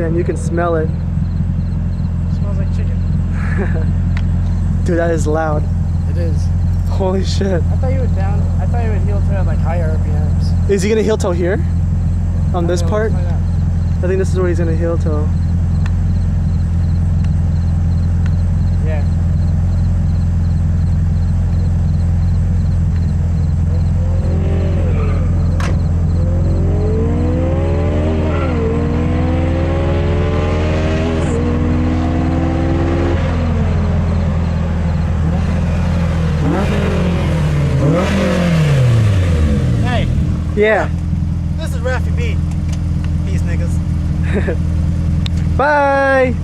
man. You can smell it. Smells like chicken. Dude, that is loud. It is. Holy shit. I thought you would heel to like higher RPMs. Is he gonna heel toe here? On this part? I think this is where he's gonna heel toe. Yeah. Hey. Yeah. This is Raffy B. Peace, niggas. Bye.